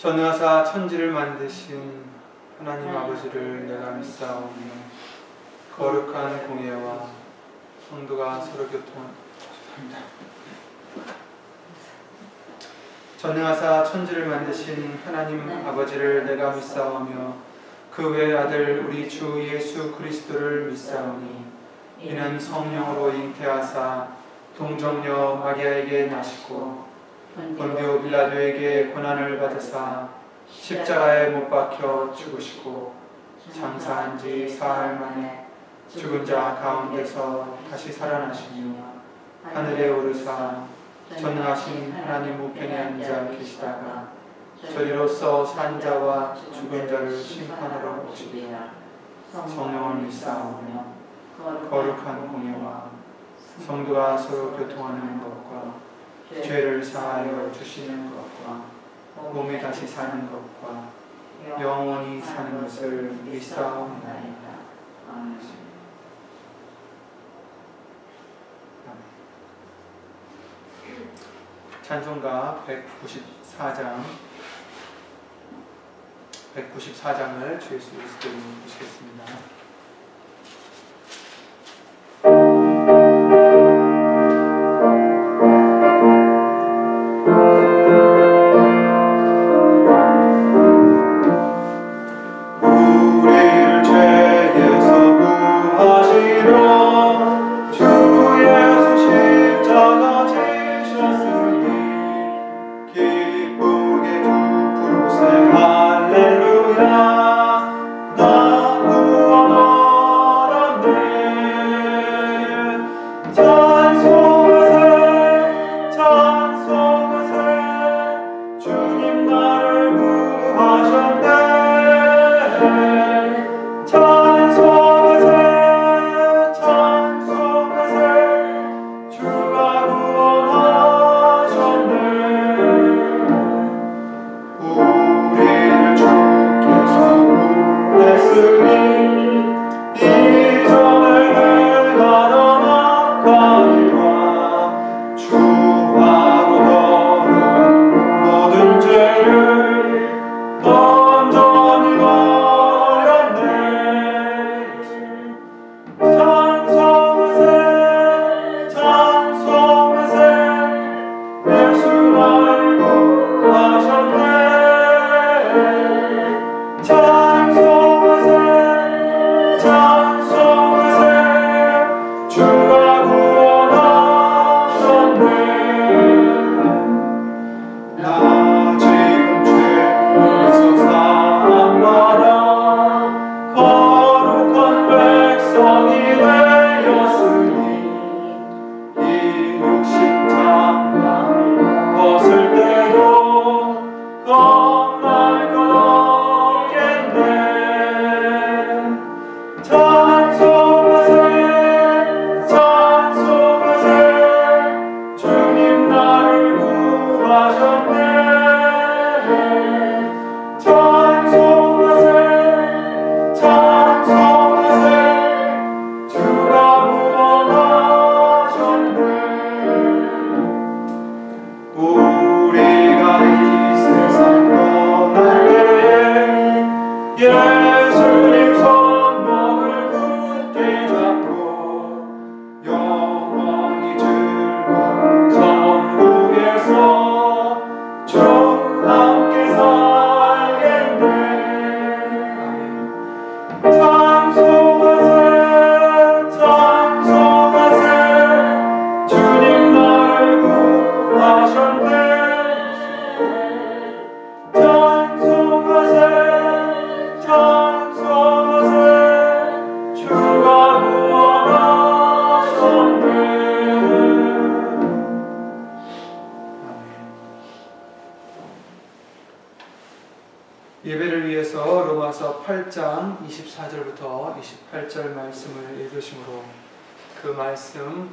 전능하사 천지를 만드신 하나님 아버지를 내가 믿사오며 거룩한 공예와 성도가 서로 교통합니다. 전능하사 천지를 만드신 하나님 아버지를 내가 믿사오며 그 외의 아들 우리 주 예수 그리스도를 믿사오니 이는 성령으로 잉태하사 동정녀 마리아에게 나시고 본디오 빌라도에게 고난을 받으사 십자가에 못 박혀 죽으시고 장사한 지 사흘 만에 죽은 자 가운데서 다시 살아나시며 하늘에 오르사 전능하신 하나님 우편에 앉아 계시다가 저리로서 산 자와 죽은 자를 심판하러 오시리라. 성령을 믿사오며 거룩한 공예와 성도가 서로 교통하는 것과 죄를 사하여 주시는 것과 몸이 다시 사는 것과 영원히 사는 것을 믿사옵나이다. 아멘. 찬송가 194장을 주 예수 그리스도 이름으로 보시겠습니다. 예배를 위해서 로마서 8장 24절부터 28절 말씀을 읽으심으로 그 말씀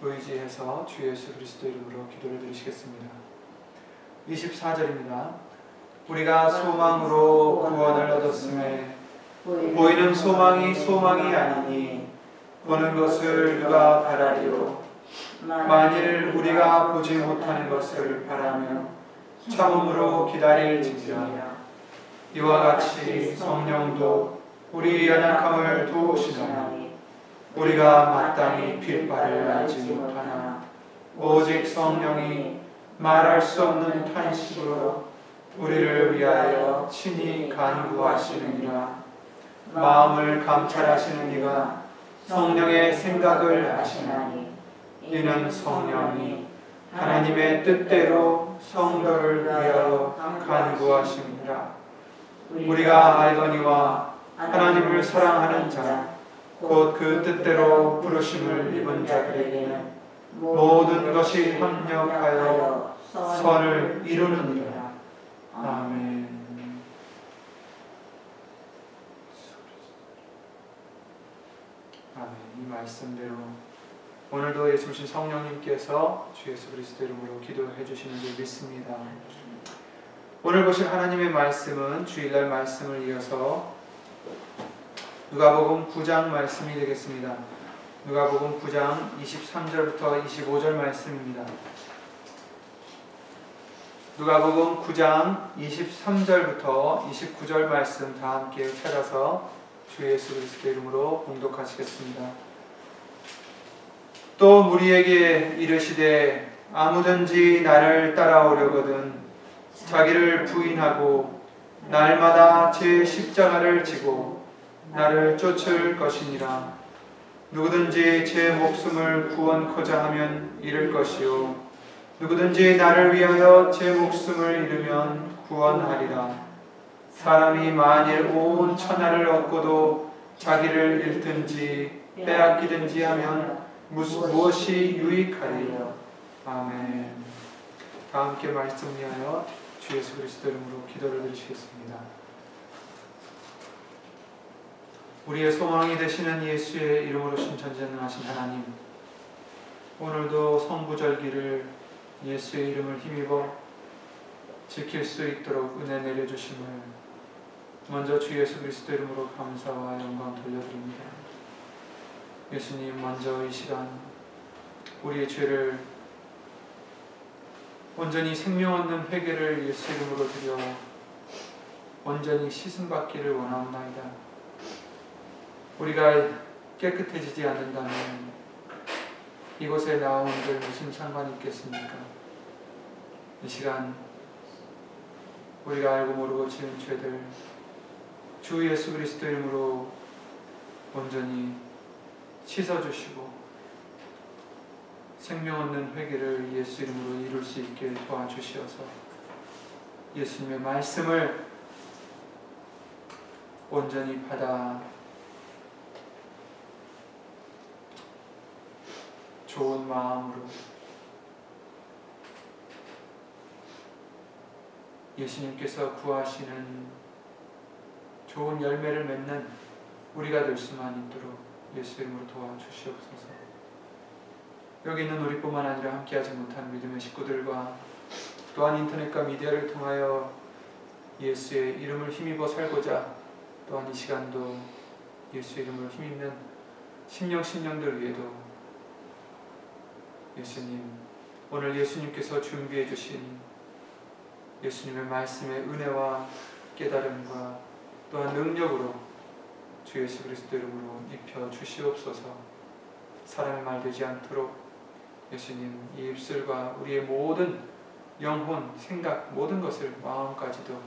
의지해서 주 예수 그리스도 이름으로 기도를 드리시겠습니다. 24절입니다. 우리가 소망으로 구원을 얻었음에 보이는 소망이 소망이 아니니 보는 것을 누가 바라리요. 만일 우리가 보지 못하는 것을 바라며 참음으로 기다릴지니라. 이와 같이 성령도 우리 연약함을 도우시나니 우리가 마땅히 빌 바를 알지 못하나 오직 성령이 말할 수 없는 탄식으로 우리를 위하여 친히 간구하시느니라. 마음을 감찰하시는 이가 성령의 생각을 아시나니 이는 성령이 하나님의 뜻대로 성도를 위하여 간구하시느니라. 우리가 알거니와 하나님을 사랑하는 자 곧 그 뜻대로 부르심을 입은 자들에게는 모든 것이 협력하여 선을 이루느니라. 아멘. 아멘. 이 말씀대로 오늘도 예수 신 성령님께서 주 예수 그리스도 이름으로 기도해 주시는 줄 믿습니다. 오늘 보실 하나님의 말씀은 주일날 말씀을 이어서 누가복음 9장 말씀이 되겠습니다. 누가복음 9장 23절부터 25절 말씀입니다. 누가복음 9장 23절부터 29절 말씀 다 함께 찾아서 주 예수 그리스도 이름으로 봉독하시겠습니다. 또 무리에게 이르시되 아무든지 나를 따라오려거든 자기를 부인하고 날마다 제 십자가를 지고 나를 쫓을 것이니라. 누구든지 제 목숨을 구원코자 하면 잃을 것이요 누구든지 나를 위하여 제 목숨을 잃으면 구원하리라. 사람이 만일 온 천하를 얻고도 자기를 잃든지 빼앗기든지 하면 무엇이 유익하리요. 아멘. 다 함께 말씀 위하여 주 예수 그리스도 이름으로 기도를 드리시겠습니다. 우리의 소망이 되시는 예수의 이름으로 신천지전능하신 하나님, 오늘도 성부절기를 예수의 이름을 힘입어 지킬 수 있도록 은혜 내려주심을 먼저 주 예수 그리스도 이름으로 감사와 영광 돌려드립니다. 예수님, 먼저 이 시간 우리의 죄를 온전히 생명 얻는 회개를 예수 이름으로 드려 온전히 씻음받기를 원하옵나이다. 우리가 깨끗해지지 않는다면 이곳에 나온들 무슨 상관이 있겠습니까? 이 시간 우리가 알고 모르고 지은 죄들 주 예수 그리스도 이름으로 온전히 씻어주시고 생명 얻는 회개를 예수 이름으로 이룰 수 있게 도와주시어서 예수님의 말씀을 온전히 받아 좋은 마음으로 예수님께서 구하시는 좋은 열매를 맺는 우리가 될 수만 있도록 예수 이름으로 도와주시옵소서. 여기 있는 우리뿐만 아니라 함께하지 못한 믿음의 식구들과 또한 인터넷과 미디어를 통하여 예수의 이름을 힘입어 살고자 또한 이 시간도 예수의 이름을 힘입는 심령들 위에도 예수님, 오늘 예수님께서 준비해 주신 예수님의 말씀의 은혜와 깨달음과 또한 능력으로 주 예수 그리스도 이름으로 입혀 주시옵소서. 사람의 말 되지 않도록 예수님, 이 입술과 우리의 모든 영혼, 생각, 모든 것을 마음까지도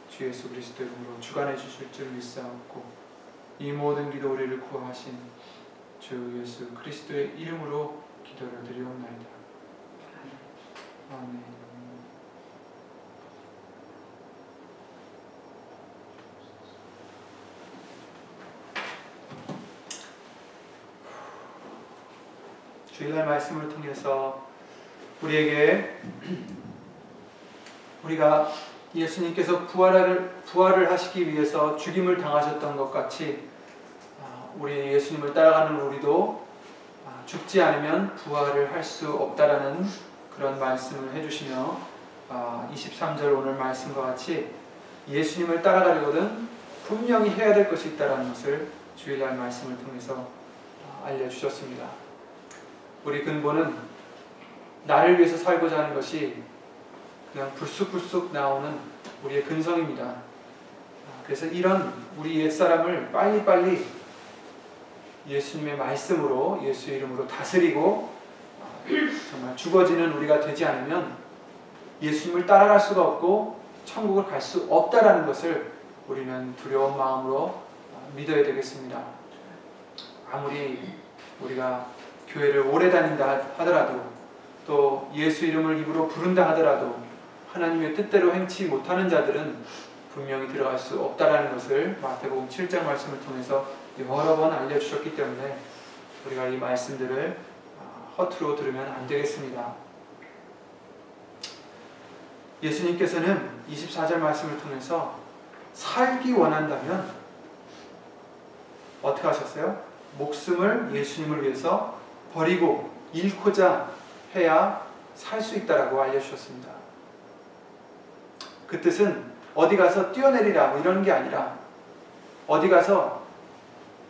주 예수 그리스도 이름으로 주관해 주실 줄 믿사옵고 이 모든 기도 우리를 구하신 주 예수 그리스도의 이름으로 기도를 드리옵나이다. 아멘. 주일날 말씀을 통해서 우리에게 우리가 예수님께서 부활을 하시기 위해서 죽임을 당하셨던 것 같이 우리 예수님을 따라가는 우리도 죽지 않으면 부활을 할 수 없다라는 그런 말씀을 해주시며 23절 오늘 말씀과 같이 예수님을 따라가려거든 분명히 해야 될 것이 있다는 것을 주일날 말씀을 통해서 알려주셨습니다. 우리 근본은 나를 위해서 살고자 하는 것이 그냥 불쑥불쑥 나오는 우리의 근성입니다. 그래서 이런 우리 옛사람을 빨리빨리 예수님의 말씀으로, 예수의 이름으로 다스리고 정말 죽어지는 우리가 되지 않으면 예수님을 따라갈 수가 없고 천국을 갈 수 없다라는 것을 우리는 두려운 마음으로 믿어야 되겠습니다. 아무리 우리가 교회를 오래 다닌다 하더라도, 또 예수 이름을 입으로 부른다 하더라도 하나님의 뜻대로 행치 못하는 자들은 분명히 들어갈 수 없다라는 것을 마태복음 7장 말씀을 통해서 여러 번 알려주셨기 때문에 우리가 이 말씀들을 허투루 들으면 안 되겠습니다. 예수님께서는 24절 말씀을 통해서 살기 원한다면 어떻게 하셨어요? 목숨을 예수님을 위해서 버리고 잃고자 해야 살 수 있다라고 알려주셨습니다. 그 뜻은 어디 가서 뛰어내리라 뭐 이런 게 아니라, 어디 가서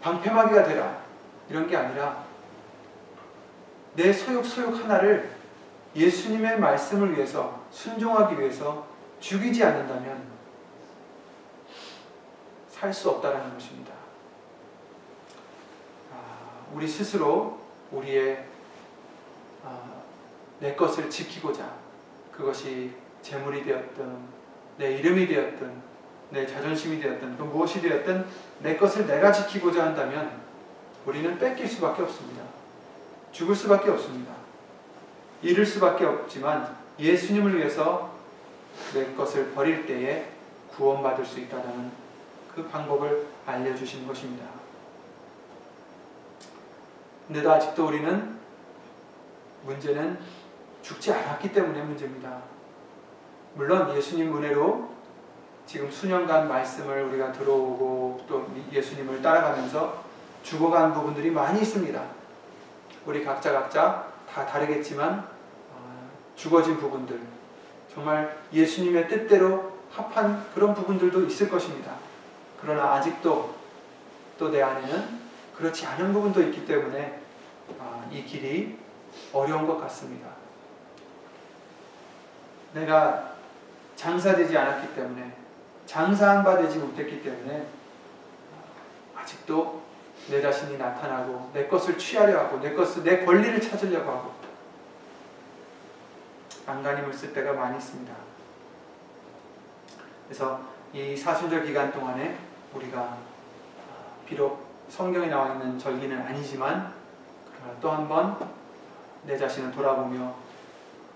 방패막이가 되라 이런 게 아니라, 내 소욕 하나를 예수님의 말씀을 위해서 순종하기 위해서 죽이지 않는다면 살 수 없다라는 것입니다. 우리 스스로 우리의 내 것을 지키고자, 그것이 재물이 되었든 내 이름이 되었든 내 자존심이 되었든 그 무엇이 되었든 내 것을 내가 지키고자 한다면 우리는 뺏길 수밖에 없습니다. 죽을 수밖에 없습니다. 잃을 수밖에 없지만 예수님을 위해서 내 것을 버릴 때에 구원받을 수 있다는 그 방법을 알려주신 것입니다. 근데도 아직도 우리는 문제는 죽지 않았기 때문에 문제입니다. 물론 예수님 은혜로 지금 수년간 말씀을 우리가 들어오고 또 예수님을 따라가면서 죽어간 부분들이 많이 있습니다. 우리 각자 다 다르겠지만 죽어진 부분들, 정말 예수님의 뜻대로 합한 그런 부분들도 있을 것입니다. 그러나 아직도 또 내 안에는 그렇지 않은 부분도 있기 때문에 이 길이 어려운 것 같습니다. 내가 장사되지 않았기 때문에, 장사한 바 되지 못했기 때문에 아직도 내 자신이 나타나고 내 것을 취하려 하고 내 권리를 찾으려고 하고 안간힘을 쓸 때가 많이 있습니다. 그래서 이 사순절 기간 동안에 우리가 비록 성경에 나와 있는 절기는 아니지만 또 한 번 내 자신을 돌아보며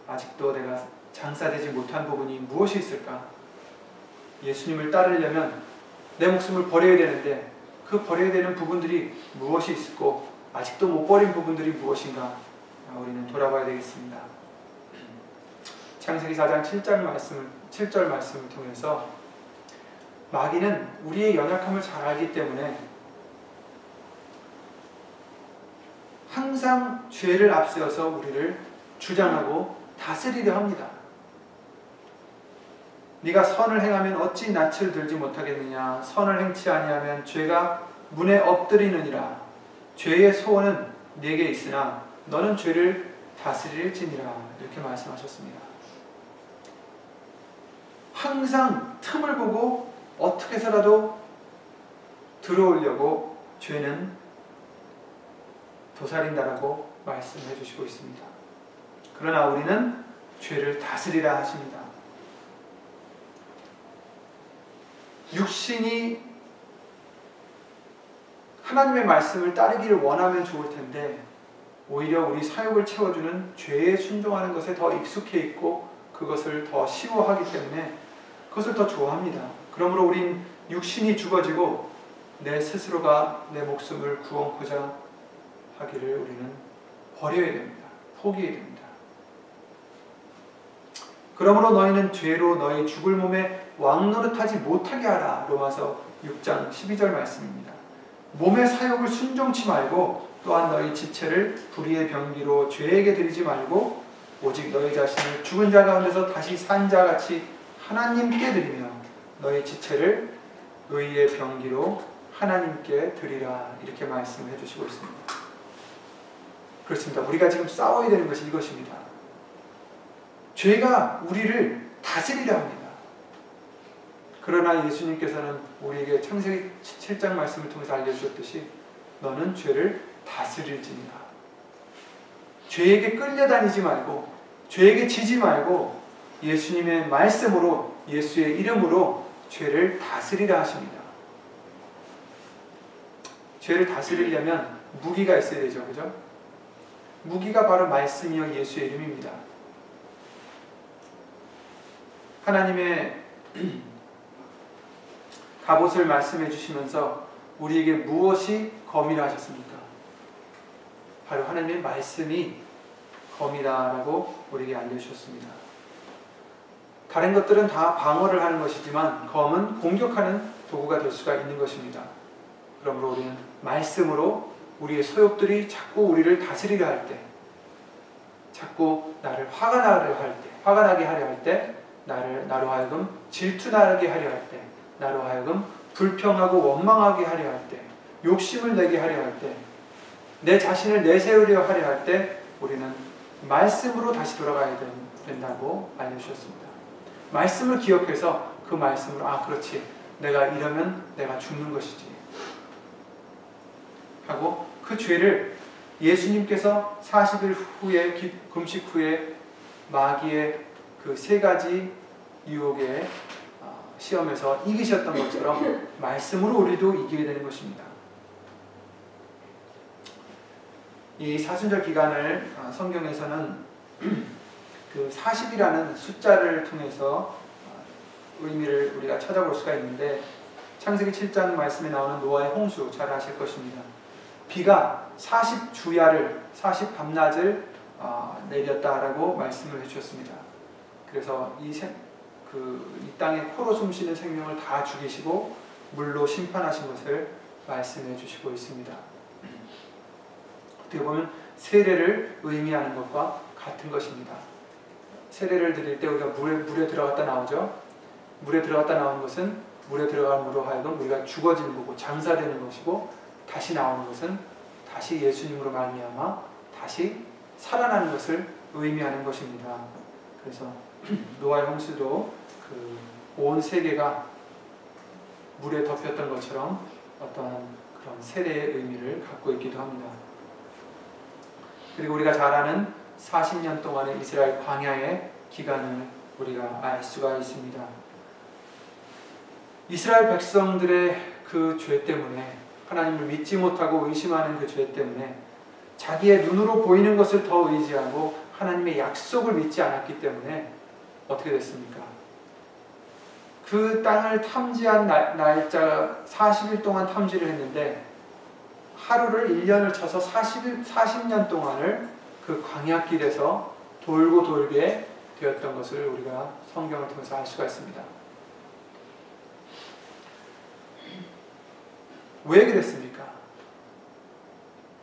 아직도 내가 장사되지 못한 부분이 무엇이 있을까? 예수님을 따르려면 내 목숨을 버려야 되는데 그 버려야 되는 부분들이 무엇이 있고 아직도 못 버린 부분들이 무엇인가 우리는 돌아봐야 되겠습니다. 창세기 4장 7절 말씀을 통해서 마귀는 우리의 연약함을 잘 알기 때문에 항상 죄를 앞세워서 우리를 주장하고 다스리려 합니다. 네가 선을 행하면 어찌 낯을 들지 못하겠느냐. 선을 행치 아니하면 죄가 문에 엎드리느니라. 죄의 소원은 네게 있으나 너는 죄를 다스릴지니라. 이렇게 말씀하셨습니다. 항상 틈을 보고 어떻게 해서라도 들어오려고 죄는 도살인다라고 말씀해 주시고 있습니다. 그러나 우리는 죄를 다스리라 하십니다. 육신이 하나님의 말씀을 따르기를 원하면 좋을 텐데 오히려 우리 사욕을 채워주는 죄에 순종하는 것에 더 익숙해 있고 그것을 더 시워하기 때문에 그것을 더 좋아합니다. 그러므로 우린 육신이 죽어지고 내 스스로가 내 목숨을 구원코자 하기를 우리는 버려야 됩니다. 포기해야 됩니다. 그러므로 너희는 죄로 너희 죽을 몸에 왕노릇하지 못하게 하라. 로마서 6장 12절 말씀입니다. 몸의 사욕을 순종치 말고 또한 너희 지체를 불의의 병기로 죄에게 드리지 말고 오직 너희 자신을 죽은 자 가운데서 다시 산 자같이 하나님께 드리며 너희 지체를 의의 병기로 하나님께 드리라. 이렇게 말씀해 주시고 있습니다. 그렇습니다. 우리가 지금 싸워야 되는 것이 이것입니다. 죄가 우리를 다스리라 합니다. 그러나 예수님께서는 우리에게 창세기 7장 말씀을 통해서 알려주셨듯이 너는 죄를 다스릴지니라. 죄에게 끌려다니지 말고 죄에게 지지 말고 예수님의 말씀으로 예수의 이름으로 죄를 다스리라 하십니다. 죄를 다스리려면 무기가 있어야 되죠. 그죠? 무기가 바로 말씀이요 예수의 이름입니다. 하나님의 갑옷을 말씀해 주시면서 우리에게 무엇이 검이라 하셨습니까? 바로 하나님의 말씀이 검이다라고 우리에게 알려주셨습니다. 다른 것들은 다 방어를 하는 것이지만 검은 공격하는 도구가 될 수가 있는 것입니다. 그러므로 우리는 말씀으로 우리의 소욕들이 자꾸 우리를 다스리려 할 때, 자꾸 나를 화가 나게 하려 할 때, 나로 하여금 질투나게 하려 할 때, 나로 하여금 불평하고 원망하게 하려 할 때, 욕심을 내게 하려 할 때, 내 자신을 내세우려 하려 할 때 우리는 말씀으로 다시 돌아가야 된다고 알려주셨습니다. 말씀을 기억해서 그 말씀으로 그렇지, 내가 이러면 내가 죽는 것이지 하고 그 죄를 예수님께서 40일 후에 금식 후에 마귀의 그 3가지 유혹의 시험에서 이기셨던 것처럼 말씀으로 우리도 이기게 되는 것입니다. 이 사순절 기간을 성경에서는 그 40이라는 숫자를 통해서 의미를 우리가 찾아볼 수가 있는데, 창세기 7장 말씀에 나오는 노아의 홍수 잘 아실 것입니다. 비가 40주야를 40밤낮을 내렸다라고 말씀을 해주셨습니다. 그래서 이 땅에 코로 숨쉬는 생명을 다 죽이시고 물로 심판하신 것을 말씀해 주시고 있습니다. 어떻게 보면 세례를 의미하는 것과 같은 것입니다. 세례를 드릴 때 우리가 물에 들어갔다 나오죠. 물에 들어갔다 나오는 것은 물에 들어감으로 하여금 우리가 죽어지는 거고 장사되는 것이고, 다시 나오는 것은 다시 예수님으로 말미암아 다시 살아나는 것을 의미하는 것입니다. 그래서 노아의 홍수도 온 세계가 물에 덮였던 것처럼 어떠한 그런 세례의 의미를 갖고 있기도 합니다. 그리고 우리가 잘 아는 40년 동안의 이스라엘 광야의 기간을 우리가 알 수가 있습니다. 이스라엘 백성들의 그 죄 때문에, 하나님을 믿지 못하고 의심하는 그 죄 때문에 자기의 눈으로 보이는 것을 더 의지하고 하나님의 약속을 믿지 않았기 때문에 어떻게 됐습니까? 그 땅을 탐지한 날짜 40일 동안 탐지를 했는데 하루를 1년을 쳐서 40년 동안을 그 광야길에서 돌고 돌게 되었던 것을 우리가 성경을 통해서 알 수가 있습니다. 왜 그랬습니까?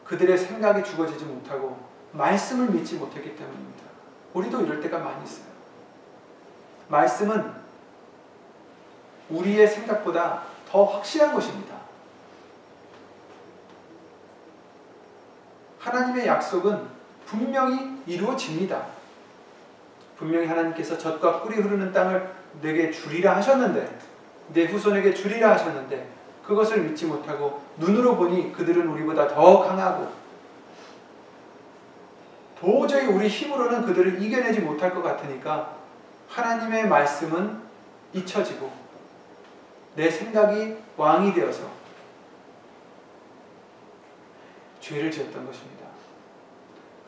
그들의 생각이 죽어지지 못하고 말씀을 믿지 못했기 때문입니다. 우리도 이럴 때가 많이 있어요. 말씀은 우리의 생각보다 더 확실한 것입니다. 하나님의 약속은 분명히 이루어집니다. 분명히 하나님께서 젖과 꿀이 흐르는 땅을 내게 주리라 하셨는데, 내 후손에게 주리라 하셨는데 그것을 믿지 못하고 눈으로 보니 그들은 우리보다 더 강하고 도저히 우리 힘으로는 그들을 이겨내지 못할 것 같으니까 하나님의 말씀은 잊혀지고 내 생각이 왕이 되어서 죄를 지었던 것입니다.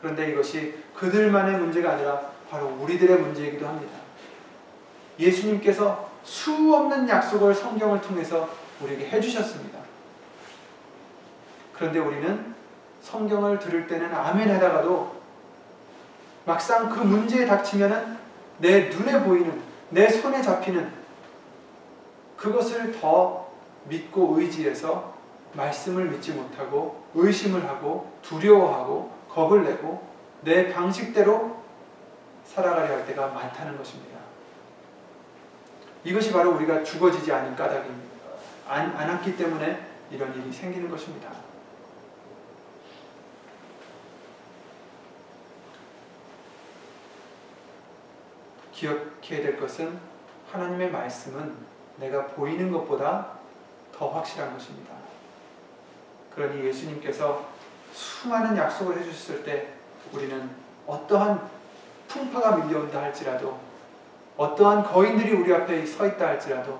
그런데 이것이 그들만의 문제가 아니라 바로 우리들의 문제이기도 합니다. 예수님께서 수없는 약속을 성경을 통해서 우리에게 해주셨습니다. 그런데 우리는 성경을 들을 때는 아멘 하다가도 막상 그 문제에 닥치면은 내 눈에 보이는, 내 손에 잡히는 그것을 더 믿고 의지해서 말씀을 믿지 못하고 의심을 하고 두려워하고 겁을 내고 내 방식대로 살아가려 할 때가 많다는 것입니다. 이것이 바로 우리가 죽어지지 않은 까닭입니다. 않았기 때문에 이런 일이 생기는 것입니다. 기억해야 될 것은 하나님의 말씀은 내가 보이는 것보다 더 확실한 것입니다. 그러니 예수님께서 수많은 약속을 해주셨을 때 우리는 어떠한 풍파가 밀려온다 할지라도, 어떠한 거인들이 우리 앞에 서 있다 할지라도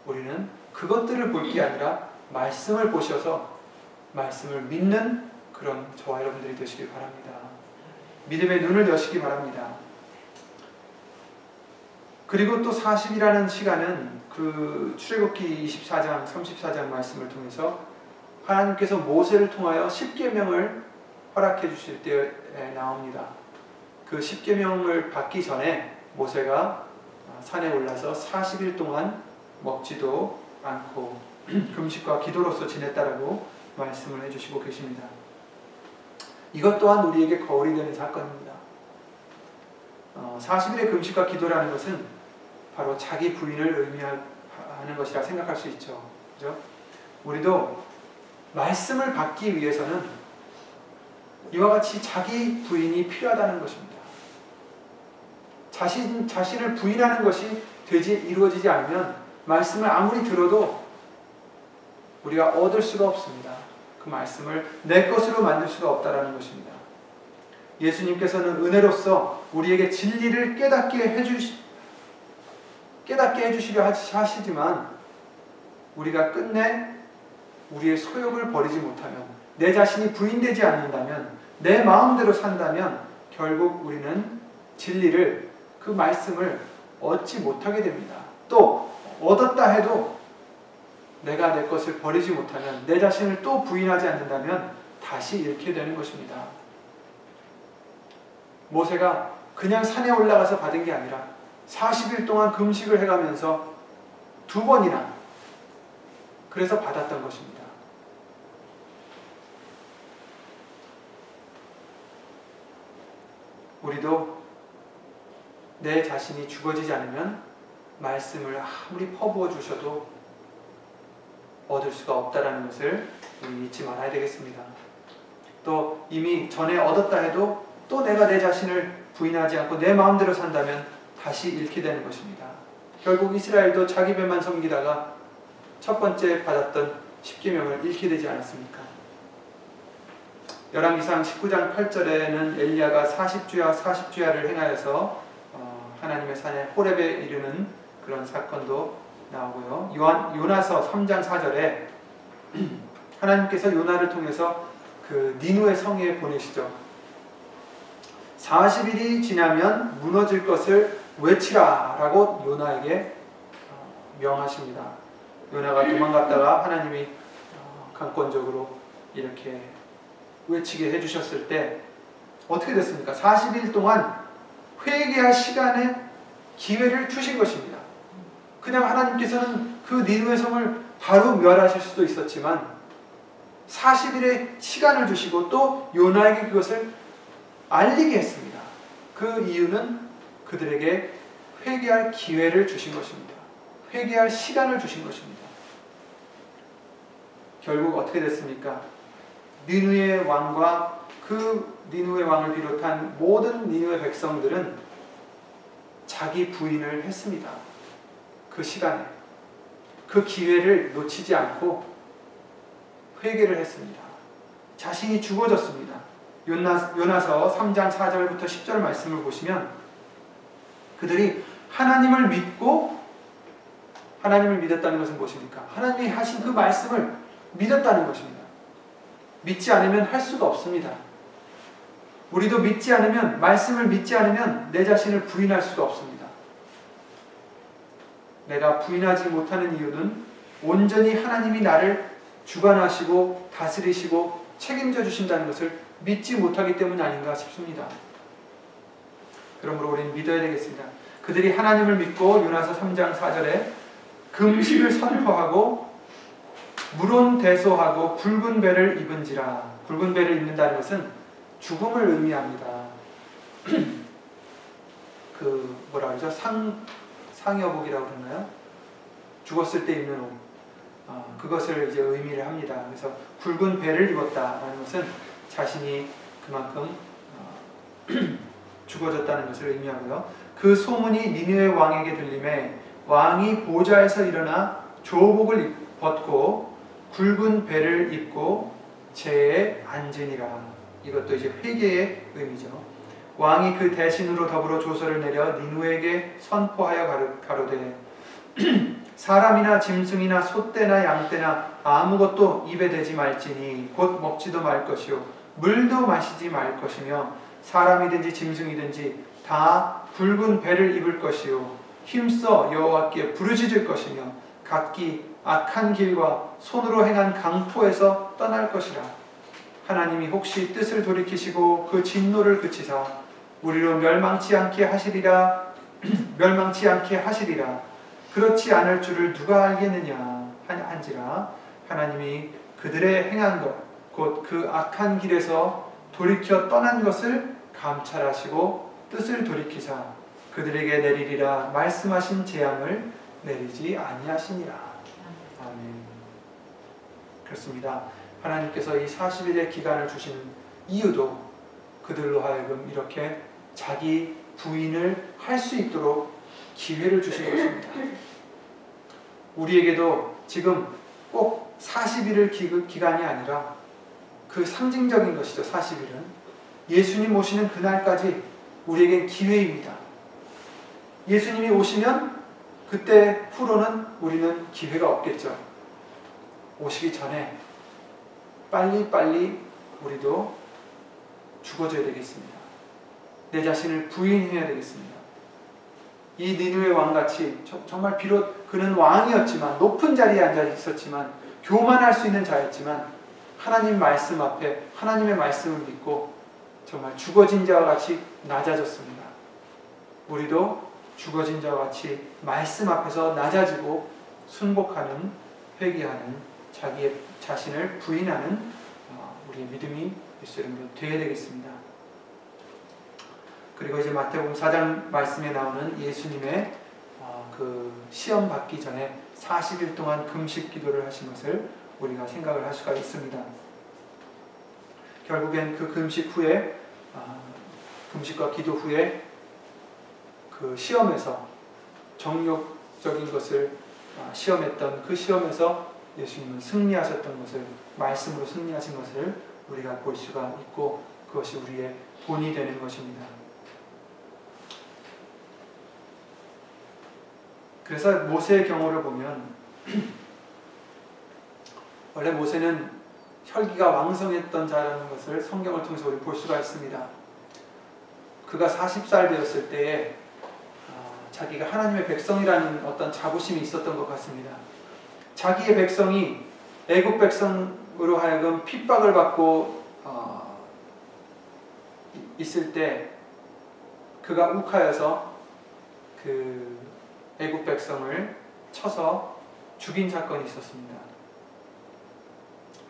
우리는 그것들을 볼 게 아니라 말씀을 보셔서 말씀을 믿는 그런 저와 여러분들이 되시길 바랍니다. 믿음의 눈을 여시기 바랍니다. 그리고 또 40이라는 시간은 그 출애굽기 24장 34장 말씀을 통해서 하나님께서 모세를 통하여 십계명을 허락해 주실 때에 나옵니다. 그 십계명을 받기 전에 모세가 산에 올라서 40일 동안 먹지도 않고 금식과 기도로서 지냈다라고 말씀을 해주시고 계십니다. 이것 또한 우리에게 거울이 되는 사건입니다. 40일의 금식과 기도라는 것은 바로 자기 부인을 의미하는 것이라 생각할 수 있죠. 그죠? 우리도 말씀을 받기 위해서는 이와 같이 자기 부인이 필요하다는 것입니다. 자신을 부인하는 것이 이루어지지 않으면 말씀을 아무리 들어도 우리가 얻을 수가 없습니다. 그 말씀을 내 것으로 만들 수가 없다는 것입니다. 예수님께서는 은혜로서 우리에게 진리를 깨닫게 해주시려 하시지만 우리가 끝내 우리의 소욕을 버리지 못하면, 내 자신이 부인되지 않는다면, 내 마음대로 산다면 결국 우리는 진리를, 그 말씀을 얻지 못하게 됩니다. 또 얻었다 해도 내가 내 것을 버리지 못하면, 내 자신을 또 부인하지 않는다면 다시 잃게 되는 것입니다. 모세가 그냥 산에 올라가서 받은 게 아니라 40일 동안 금식을 해가면서 2번이나 그래서 받았던 것입니다. 우리도 내 자신이 죽어지지 않으면 말씀을 아무리 퍼부어 주셔도 얻을 수가 없다는 것을 우리 잊지 말아야 되겠습니다. 또 이미 전에 얻었다 해도 또 내가 내 자신을 부인하지 않고 내 마음대로 산다면 다시 잃게 되는 것입니다. 결국 이스라엘도 자기 배만 섬기다가 첫 번째 받았던 십계명을 잃게 되지 않았습니까? 열왕기상 19장 8절에는 엘리야가 40주야를 행하여서 하나님의 산에 호렙에 이르는 그런 사건도 나오고요. 요나서 3장 4절에 하나님께서 요나를 통해서 그 니누의 성에 보내시죠. 40일이 지나면 무너질 것을 외치라 라고 요나에게 명하십니다. 요나가 도망갔다가 하나님이 강권적으로 이렇게 외치게 해주셨을 때 어떻게 됐습니까? 40일 동안 회개할 시간에 기회를 주신 것입니다. 그냥 하나님께서는 그 니누의 성을 바로 멸하실 수도 있었지만 40일의 시간을 주시고 또 요나에게 그것을 알리게 했습니다. 그 이유는 그들에게 회개할 기회를 주신 것입니다. 회개할 시간을 주신 것입니다. 결국 어떻게 됐습니까? 니누의 왕과 그 니누의 왕을 비롯한 모든 니누의 백성들은 자기 부인을 했습니다. 그 시간에 그 기회를 놓치지 않고 회개를 했습니다. 자신이 죽어졌습니다. 요나서 3장 4절부터 10절 말씀을 보시면 그들이 하나님을 믿었다는 것은 무엇입니까? 하나님이 하신 그 말씀을 믿었다는 것입니다. 믿지 않으면 할 수가 없습니다. 우리도 말씀을 믿지 않으면 내 자신을 부인할 수가 없습니다. 내가 부인하지 못하는 이유는 온전히 하나님이 나를 주관하시고 다스리시고 책임져 주신다는 것을 믿지 못하기 때문이 아닌가 싶습니다. 그러므로 우리는 믿어야 되겠습니다. 그들이 하나님을 믿고 요나서 3장 4절에 금식을 선포하고 물온대소하고 붉은 배를 입은지라. 붉은 배를 입는다는 것은 죽음을 의미합니다. 그 뭐라 그러죠? 상여복이라고 그러나요? 죽었을 때 입는 옷. 그것을 이제 의미를 합니다. 그래서 붉은 배를 입었다라는 것은 자신이 그만큼 죽어졌다는 것을 의미하고요. 그 소문이 니느웨 왕에게 들림에 왕이 보좌에서 일어나 조복을 벗고 굵은 배를 입고 제에 앉으니라. 이것도 이제 회개의 의미죠. 왕이 그 대신으로 더불어 조서를 내려 니느웨에게 선포하여 가로되 사람이나 짐승이나 소떼나 양떼나 아무것도 입에 대지 말지니 곧 먹지도 말 것이요 물도 마시지 말 것이며 사람이든지 짐승이든지 다 굵은 배를 입을 것이요 힘써 여호와께 부르짖을 것이며 각기 악한 길과 손으로 행한 강포에서 떠날 것이라. 하나님이 혹시 뜻을 돌이키시고 그 진노를 그치사 우리로 멸망치 않게 하시리라. 그렇지 않을 줄을 누가 알겠느냐 한지라. 하나님이 그들의 행한 것 곧 그 악한 길에서 돌이켜 떠난 것을 감찰하시고 뜻을 돌이키사 그들에게 내리리라 말씀하신 재앙을 내리지 아니하시니라. 아멘. 그렇습니다. 하나님께서 이 40일의 기간을 주신 이유도 그들로 하여금 이렇게 자기 부인을 할 수 있도록 기회를 주신 것입니다. 우리에게도 지금 꼭 40일을 기간이 아니라 그 상징적인 것이죠. 40일은 예수님 오시는 그날까지 우리에겐 기회입니다. 예수님이 오시면 그때 후로는 우리는 기회가 없겠죠. 오시기 전에 빨리 우리도 죽어줘야 되겠습니다. 내 자신을 부인해야 되겠습니다. 이 니느웨 왕같이 정말 비록 그는 왕이었지만 높은 자리에 앉아 있었지만 교만할 수 있는 자였지만 하나님 말씀 앞에 하나님의 말씀을 믿고 정말 죽어진 자와 같이 낮아졌습니다. 우리도 죽어진 자와 같이 말씀 앞에서 낮아지고 순복하는 회개하는 자기의 자신을 부인하는 우리의 믿음이 있으면 되어야 되겠습니다. 그리고 이제 마태복음 4장 말씀에 나오는 예수님의 그 시험 받기 전에 40일 동안 금식 기도를 하신 것을 우리가 생각을 할 수가 있습니다. 결국엔 그 금식 후에 금식과 기도 후에 그 시험에서 정욕적인 것을 시험했던 그 시험에서 예수님은 승리하셨던 것을 말씀으로 승리하신 것을 우리가 볼 수가 있고 그것이 우리의 본이 되는 것입니다. 그래서 모세의 경우를 보면 원래 모세는 혈기가 왕성했던 자라는 것을 성경을 통해서 우리 볼 수가 있습니다. 그가 40살 되었을 때에 자기가 하나님의 백성이라는 어떤 자부심이 있었던 것 같습니다. 자기의 백성이 애국 백성으로 하여금 핍박을 받고 있을 때 그가 욱하여서 그 애국 백성을 쳐서 죽인 사건이 있었습니다.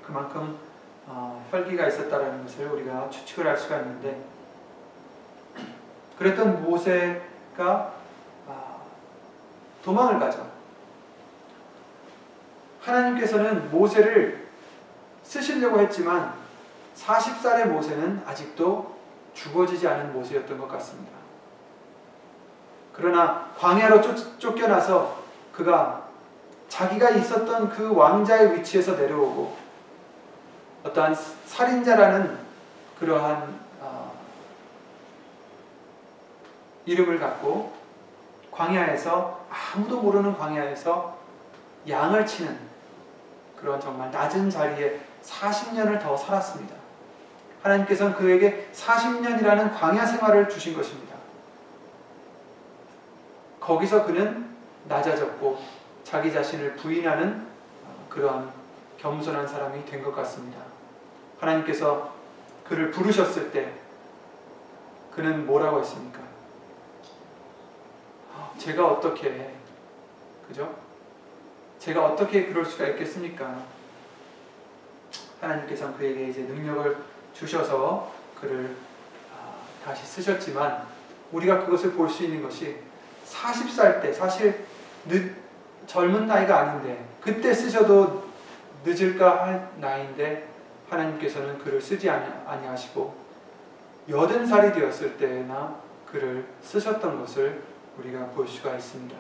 그만큼 혈기가 있었다는 것을 우리가 추측을 할 수가 있는데 그랬던 모세가 도망을 가죠. 하나님께서는 모세를 쓰시려고 했지만 40살의 모세는 아직도 죽어지지 않은 모세였던 것 같습니다. 그러나 광야로 쫓겨나서 그가 자기가 있었던 그 왕자의 위치에서 내려오고 어떠한 살인자라는 그러한 이름을 갖고 광야에서 아무도 모르는 광야에서 양을 치는 그런 정말 낮은 자리에 40년을 더 살았습니다. 하나님께서는 그에게 40년이라는 광야 생활을 주신 것입니다. 거기서 그는 낮아졌고 자기 자신을 부인하는 그러한 겸손한 사람이 된 것 같습니다. 하나님께서 그를 부르셨을 때 그는 뭐라고 했습니까? 제가 어떻게, 그죠? 제가 어떻게 그럴 수가 있겠습니까? 하나님께서는 그에게 이제 능력을 주셔서 그를 다시 쓰셨지만 우리가 그것을 볼 수 있는 것이 40살 때 사실 젊은 나이가 아닌데 그때 쓰셔도 늦을까 할 나이인데 하나님께서는 그를 쓰지 아니하시고 80살이 되었을 때나 글을 쓰셨던 것을 우리가 볼 수가 있습니다.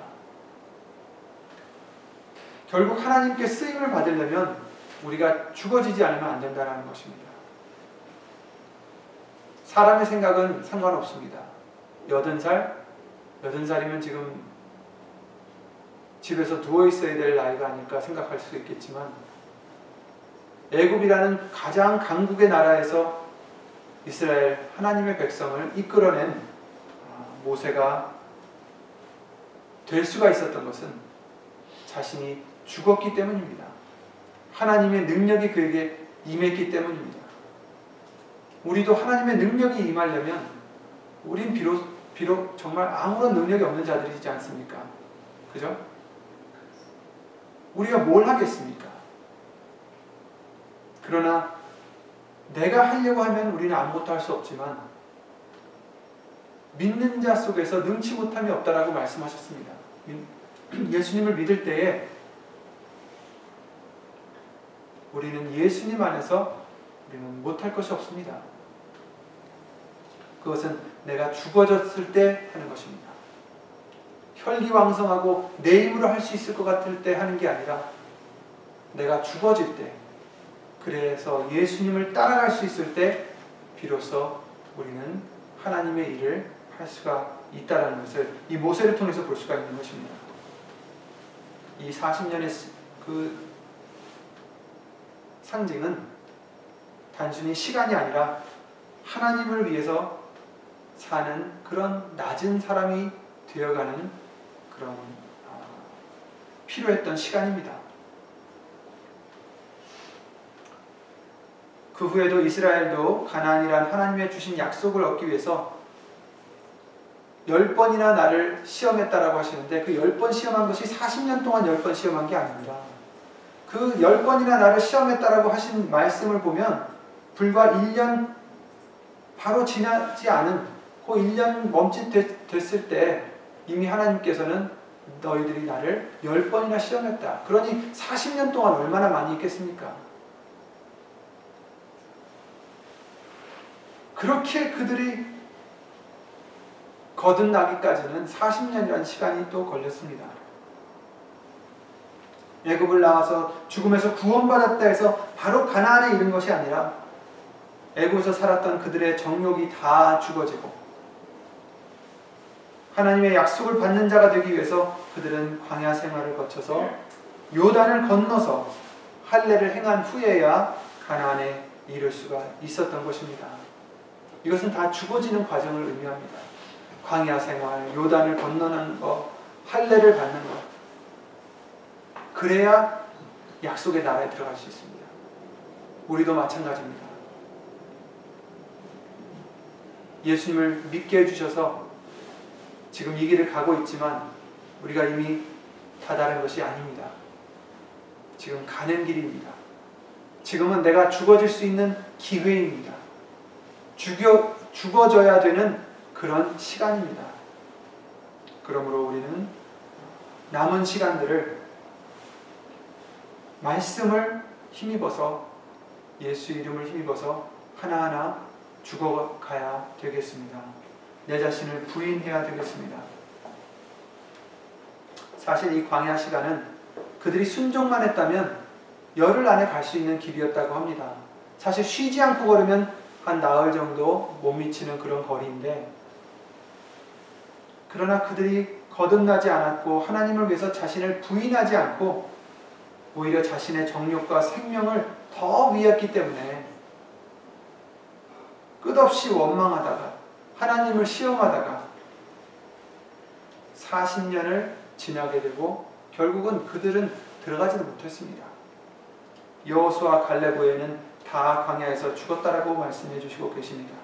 결국 하나님께 쓰임을 받으려면 우리가 죽어지지 않으면 안 된다는 것입니다. 사람의 생각은 상관없습니다. 80살이면 지금 집에서 누워있어야 될 나이가 아닐까 생각할 수도 있겠지만, 애굽이라는 가장 강국의 나라에서 이스라엘 하나님의 백성을 이끌어낸 모세가 될 수가 있었던 것은 자신이 죽었기 때문입니다. 하나님의 능력이 그에게 임했기 때문입니다. 우리도 하나님의 능력이 임하려면 우린 비록 정말 아무런 능력이 없는 자들이지 않습니까? 그죠? 우리가 뭘 하겠습니까? 그러나 내가 하려고 하면 우리는 아무것도 할 수 없지만 믿는 자 속에서 능치 못함이 없다라고 말씀하셨습니다. 예수님을 믿을 때에 우리는 예수님 안에서 우리는 못할 것이 없습니다. 그것은 내가 죽어졌을 때 하는 것입니다. 혈기왕성하고 내 힘으로 할 수 있을 것 같을 때 하는 게 아니라 내가 죽어질 때, 그래서 예수님을 따라갈 수 있을 때 비로소 우리는 하나님의 일을 할 수가 있다는 것을 이 모세를 통해서 볼 수가 있는 것입니다. 이 40년의 그 상징은 단순히 시간이 아니라 하나님을 위해서 사는 그런 낮은 사람이 되어가는 그런 필요했던 시간입니다. 그 후에도 이스라엘도 가나안이란 하나님의 주신 약속을 얻기 위해서 10번이나 나를 시험했다라고 하시는데, 그 10번 시험한 것이 40년 동안 10번 시험한 게 아닙니다. 그 10번이나 나를 시험했다라고 하신 말씀을 보면 불과 1년 바로 지나지 않은 그 1년 멈칫됐을 때 이미 하나님께서는 너희들이 나를 10번이나 시험했다. 그러니 40년 동안 얼마나 많이 있겠습니까? 그렇게 그들이 거듭나기까지는 40년이라는 시간이 또 걸렸습니다. 애굽을 나와서 죽음에서 구원받았다 해서 바로 가나안에 이른 것이 아니라 애굽에서 살았던 그들의 정욕이 다 죽어지고 하나님의 약속을 받는 자가 되기 위해서 그들은 광야 생활을 거쳐서 요단을 건너서 할례를 행한 후에야 가나안에 이를 수가 있었던 것입니다. 이것은 다 죽어지는 과정을 의미합니다. 광야 생활, 요단을 건너는 것, 할례를 받는 것, 그래야 약속의 나라에 들어갈 수 있습니다. 우리도 마찬가지입니다. 예수님을 믿게 해주셔서 지금 이 길을 가고 있지만 우리가 이미 다다른 것이 아닙니다. 지금 가는 길입니다. 지금은 내가 죽어질 수 있는 기회입니다. 죽어져야 되는 그런 시간입니다. 그러므로 우리는 남은 시간들을 말씀을 힘입어서, 예수 이름을 힘입어서 하나하나 죽어가야 되겠습니다. 내 자신을 부인해야 되겠습니다. 사실 이 광야 시간은 그들이 순종만 했다면 열흘 안에 갈 수 있는 길이었다고 합니다. 사실 쉬지 않고 걸으면 한 나흘 정도 못 미치는 그런 거리인데, 그러나 그들이 거듭나지 않았고 하나님을 위해서 자신을 부인하지 않고 오히려 자신의 정욕과 생명을 더 위했기 때문에 끝없이 원망하다가 하나님을 시험하다가 40년을 지나게 되고 결국은 그들은 들어가지도 못했습니다. 여호수아 갈렙 외에는 다 광야에서 죽었다라고 말씀해 주시고 계십니다.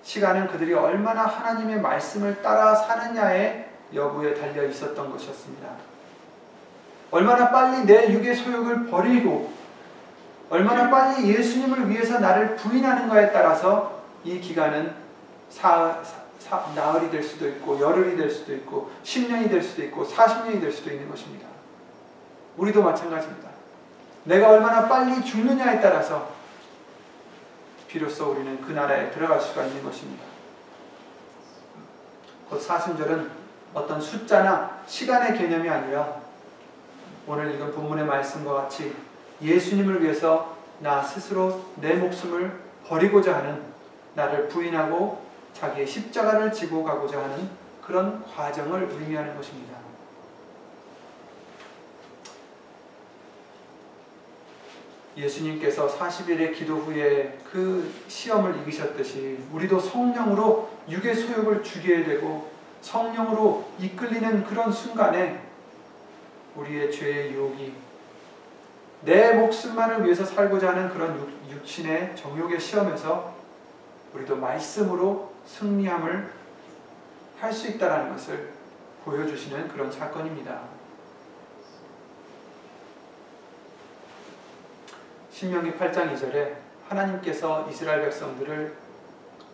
시간은 그들이 얼마나 하나님의 말씀을 따라 사느냐의 여부에 달려 있었던 것이었습니다. 얼마나 빨리 내 육의 소욕을 버리고 얼마나 빨리 예수님을 위해서 나를 부인하는가에 따라서 이 기간은 나흘이 될 수도 있고 열흘이 될 수도 있고 10년이 될 수도 있고 40년이 될 수도 있는 것입니다. 우리도 마찬가지입니다. 내가 얼마나 빨리 죽느냐에 따라서 비로소 우리는 그 나라에 들어갈 수가 있는 것입니다. 곧 사순절은 어떤 숫자나 시간의 개념이 아니라 오늘 읽은 본문의 말씀과 같이 예수님을 위해서 나 스스로 내 목숨을 버리고자 하는, 나를 부인하고 자기의 십자가를 지고 가고자 하는 그런 과정을 의미하는 것입니다. 예수님께서 40일의 기도 후에 그 시험을 이기셨듯이 우리도 성령으로 육의 소욕을 죽여야 되고 성령으로 이끌리는 그런 순간에 우리의 죄의 유혹이 내 목숨만을 위해서 살고자 하는 그런 육신의 정욕의 시험에서 우리도 말씀으로 승리함을 할 수 있다는 것을 보여주시는 그런 사건입니다. 신명기 8장 2절에 하나님께서 이스라엘 백성들을,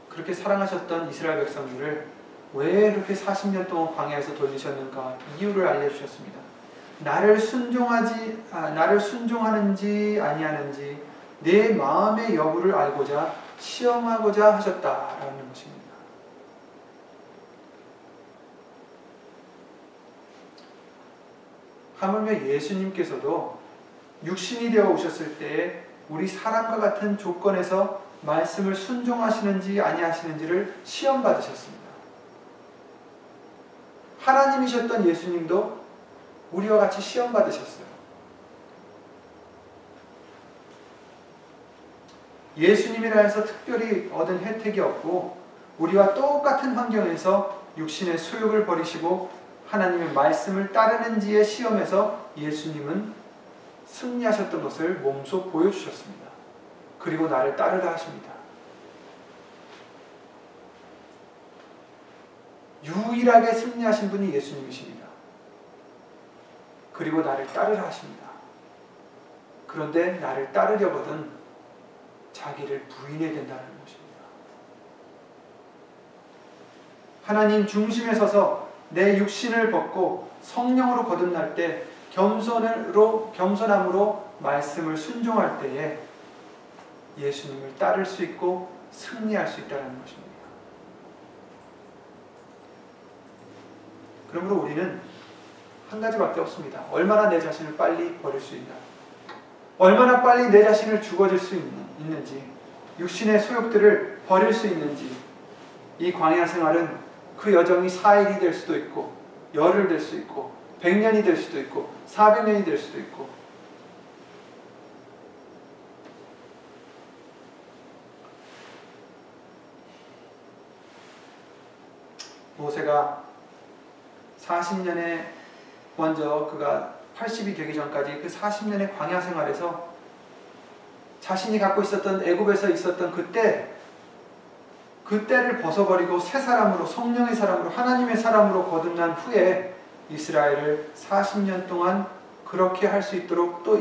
그렇게 사랑하셨던 이스라엘 백성들을 왜 이렇게 40년 동안 광야에서 돌리셨는가 이유를 알려주셨습니다. 나를 순종하는지 아니하는지 내 마음의 여부를 알고자 시험하고자 하셨다라는 것입니다. 하물며 예수님께서도 육신이 되어 오셨을 때에 우리 사람과 같은 조건에서 말씀을 순종하시는지 아니하시는지를 시험받으셨습니다. 하나님이셨던 예수님도 우리와 같이 시험받으셨어요. 예수님이라 해서 특별히 얻은 혜택이 없고 우리와 똑같은 환경에서 육신의 소욕을 버리시고 하나님의 말씀을 따르는지의 시험에서 예수님은 승리하셨던 것을 몸소 보여주셨습니다. 그리고 나를 따르라 하십니다. 유일하게 승리하신 분이 예수님이십니다. 그리고 나를 따르라 하십니다. 그런데 나를 따르려거든 자기를 부인해야 된다는 것입니다. 하나님 중심에 서서 내 육신을 벗고 성령으로 거듭날 때 겸손함으로 말씀을 순종할 때에 예수님을 따를 수 있고 승리할 수 있다는 것입니다. 그러므로 우리는 한 가지밖에 없습니다. 얼마나 내 자신을 빨리 버릴 수 있나, 얼마나 빨리 내 자신을 죽어질 수 있는지, 육신의 소욕들을 버릴 수 있는지. 이 광야 생활은 그 여정이 4일이 될 수도 있고 열흘 될 수 있고 100년이 될 수도 있고 400년이 될 수도 있고, 모세가 40년에 먼저 그가 80이 되기 전까지 그 40년의 광야 생활에서 자신이 갖고 있었던 애굽에서 있었던 그때를 벗어버리고 새 사람으로, 성령의 사람으로, 하나님의 사람으로 거듭난 후에 이스라엘을 40년 동안 그렇게 할 수 있도록 또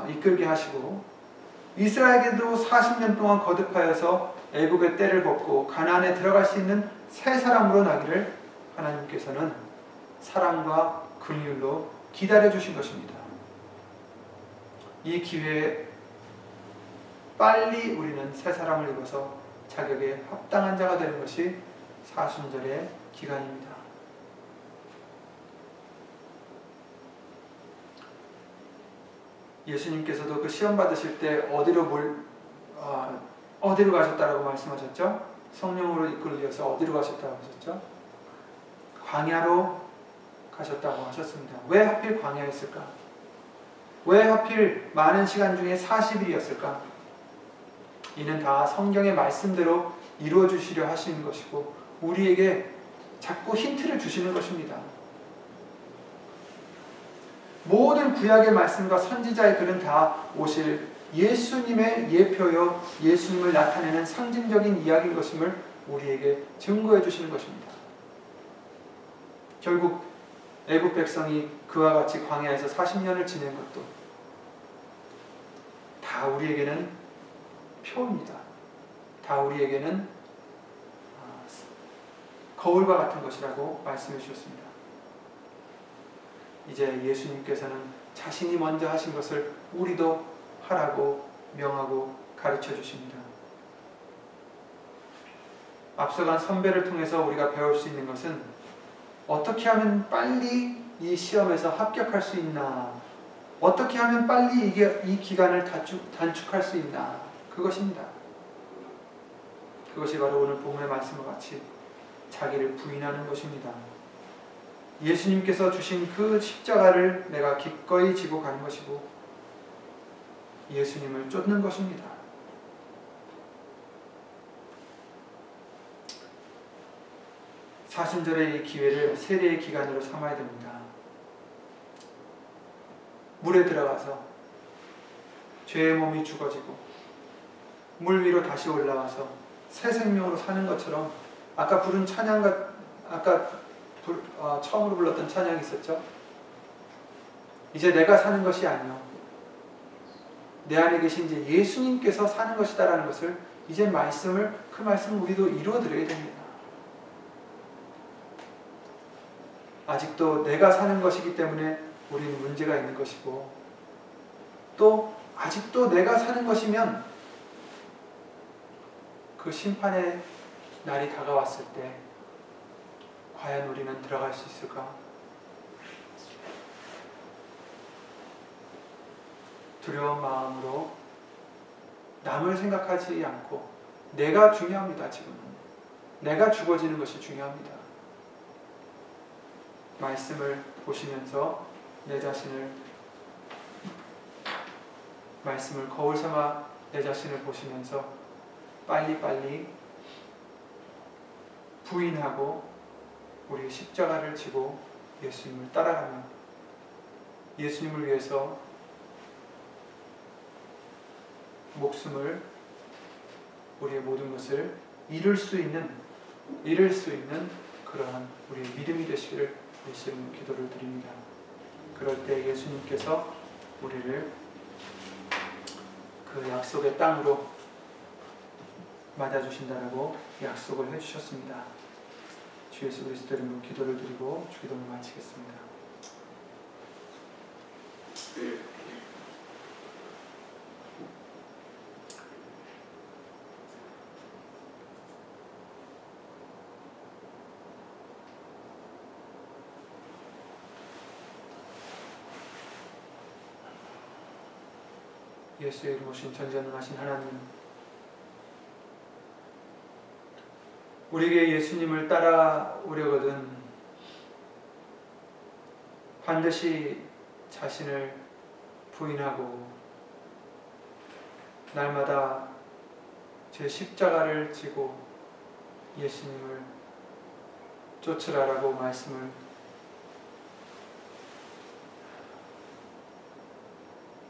이끌게 하시고, 이스라엘에게도 40년 동안 거듭하여서 애굽의 때를 벗고 가나안에 들어갈 수 있는 새 사람으로 나기를 하나님께서는 사랑과 긍휼로 기다려 주신 것입니다. 이 기회에 빨리 우리는 새 사람을 입어서 자격에 합당한 자가 되는 것이 사순절의 기간입니다. 예수님께서도 그 시험 받으실 때 어디로 가셨다라고 말씀하셨죠? 성령으로 이끌려서 어디로 가셨다고 하셨죠? 광야로 가셨다고 하셨습니다. 왜 하필 광야였을까? 왜 하필 많은 시간 중에 40일이었을까? 이는 다 성경의 말씀대로 이루어 주시려 하시는 것이고 우리에게 자꾸 힌트를 주시는 것입니다. 모든 구약의 말씀과 선지자의 글은 다 오실 예수님의 예표요, 예수님을 나타내는 상징적인 이야기인 것임을 우리에게 증거해 주시는 것입니다. 결국 애굽 백성이 그와 같이 광야에서 40년을 지낸 것도 다 우리에게는 표입니다. 다 우리에게는 거울과 같은 것이라고 말씀해 주셨습니다. 이제 예수님께서는 자신이 먼저 하신 것을 우리도 하라고 명하고 가르쳐 주십니다. 앞서간 선배를 통해서 우리가 배울 수 있는 것은 어떻게 하면 빨리 이 시험에서 합격할 수 있나, 어떻게 하면 빨리 이 기간을 단축할 수 있나, 그것입니다. 그것이 바로 오늘 본문의 말씀과 같이 자기를 부인하는 것입니다. 예수님께서 주신 그 십자가를 내가 기꺼이 지고 가는 것이고 예수님을 쫓는 것입니다. 사순절의 이 기회를 세례의 기간으로 삼아야 됩니다. 물에 들어가서 죄의 몸이 죽어지고 물 위로 다시 올라와서 새 생명으로 사는 것처럼 아까 부른 찬양과 처음으로 불렀던 찬양이 있었죠. 이제 내가 사는 것이 아니요 내 안에 계신 이제 예수님께서 사는 것이다라는 것을 이제 그 말씀을 우리도 이루어드려야 됩니다. 아직도 내가 사는 것이기 때문에 우리는 문제가 있는 것이고 또 아직도 내가 사는 것이면 그 심판의 날이 다가왔을 때 과연 우리는 들어갈 수 있을까? 두려운 마음으로 남을 생각하지 않고 내가 중요합니다. 지금은 내가 죽어지는 것이 중요합니다. 말씀을 보시면서 내 자신을 말씀을 거울 삼아 내 자신을 보시면서 빨리빨리 부인하고 우리의 십자가를 지고 예수님을 따라가며 예수님을 위해서 목숨을 우리의 모든 것을 잃을 수 있는 그러한 우리의 믿음이 되시기를 예수님 기도를 드립니다. 그럴 때 예수님께서 우리를 그 약속의 땅으로 맞아주신다라고 약속을 해주셨습니다. 주 예수 그리스도 이름으로 기도를 드리고 주기도를 마치겠습니다. 예수의 이름 오신 전지전능하신 하나님, 우리에게 예수님을 따라오려거든 반드시 자신을 부인하고 날마다 제 십자가를 지고 예수님을 쫓으라라고 말씀을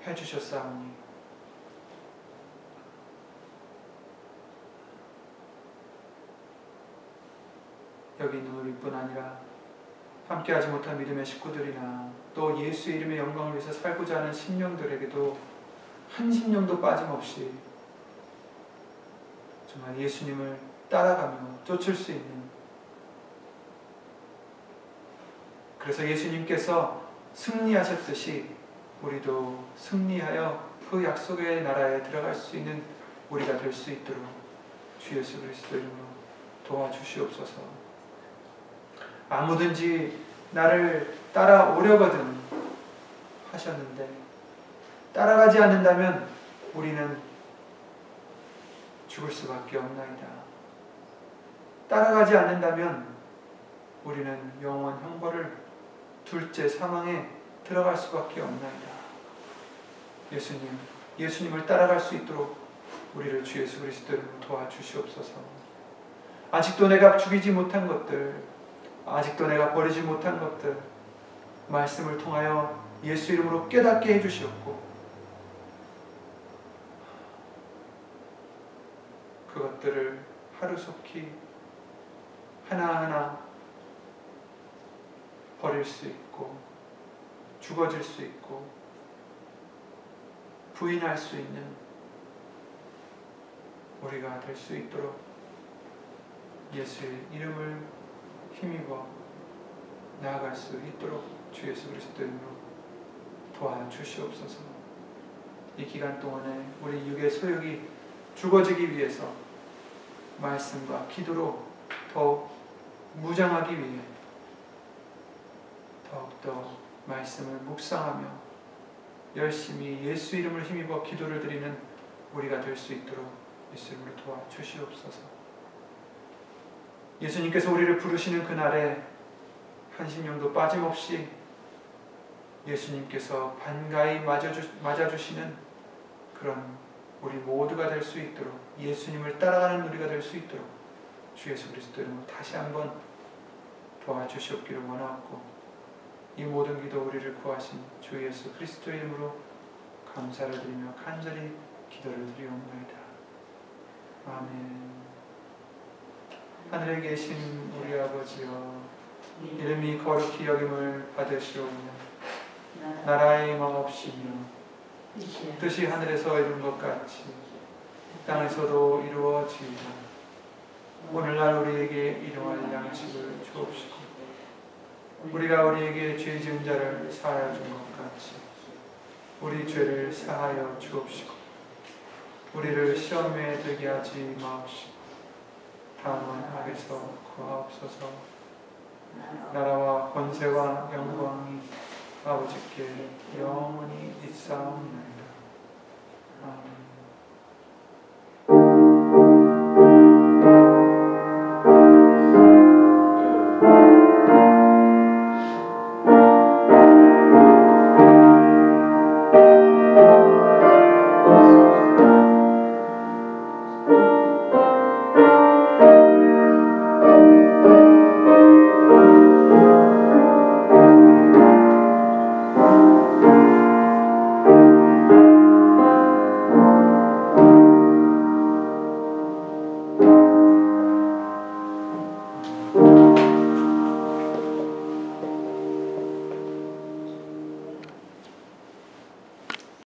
해주셨사오니 여기 있는 우리뿐 아니라 함께하지 못한 믿음의 식구들이나 또 예수의 이름의 영광을 위해서 살고자 하는 심령들에게도 한 심령도 빠짐없이 정말 예수님을 따라가며 쫓을 수 있는, 그래서 예수님께서 승리하셨듯이 우리도 승리하여 그 약속의 나라에 들어갈 수 있는 우리가 될 수 있도록 주 예수 그리스도 이름으로 도와주시옵소서. 아무든지 나를 따라오려거든 하셨는데 따라가지 않는다면 우리는 죽을 수밖에 없나이다. 따라가지 않는다면 우리는 영원 형벌을 둘째 사망에 들어갈 수밖에 없나이다. 예수님을 따라갈 수 있도록 우리를 주 예수 그리스도로 도와주시옵소서. 아직도 내가 죽이지 못한 것들, 아직도 내가 버리지 못한 것들 말씀을 통하여 예수 이름으로 깨닫게 해주시옵고 그것들을 하루속히 하나하나 버릴 수 있고 죽어질 수 있고 부인할 수 있는 우리가 될 수 있도록 예수의 이름을 힘입어 나아갈 수 있도록 주 예수 그리스도 이름으로 도와주시옵소서. 이 기간 동안에 우리 육의 소욕이 죽어지기 위해서 말씀과 기도로 더욱 무장하기 위해 더욱더 말씀을 묵상하며 열심히 예수 이름을 힘입어 기도를 드리는 우리가 될 수 있도록 예수 이름으로 도와주시옵소서. 예수님께서 우리를 부르시는 그날에 한신령도 빠짐없이 예수님께서 반가이 맞아주시는 그런 우리 모두가 될 수 있도록, 예수님을 따라가는 우리가 될 수 있도록 주 예수 그리스도 이름으로 다시 한번 도와주시옵기를 원하옵고, 이 모든 기도 우리를 구하신 주 예수 그리스도 이름으로 감사를 드리며 간절히 기도를 드리옵나이다. 아멘. 하늘에 계신 우리 아버지여, 이름이 거룩히 여김을 받으시오며 나라의 임함없이며 뜻이 하늘에서 이룬 것 같이 땅에서도 이루어지이다. 오늘날 우리에게 일용할 양식을 주옵시고 우리가 우리에게 죄 지은 자를 사하여 준 것 같이 우리 죄를 사하여 주옵시고 우리를 시험에 들게 하지 마옵시고 다만 악에서 구하옵소서. 나라와 권세와 영광이 아버지께 영원히 있사옵나이다. 아멘.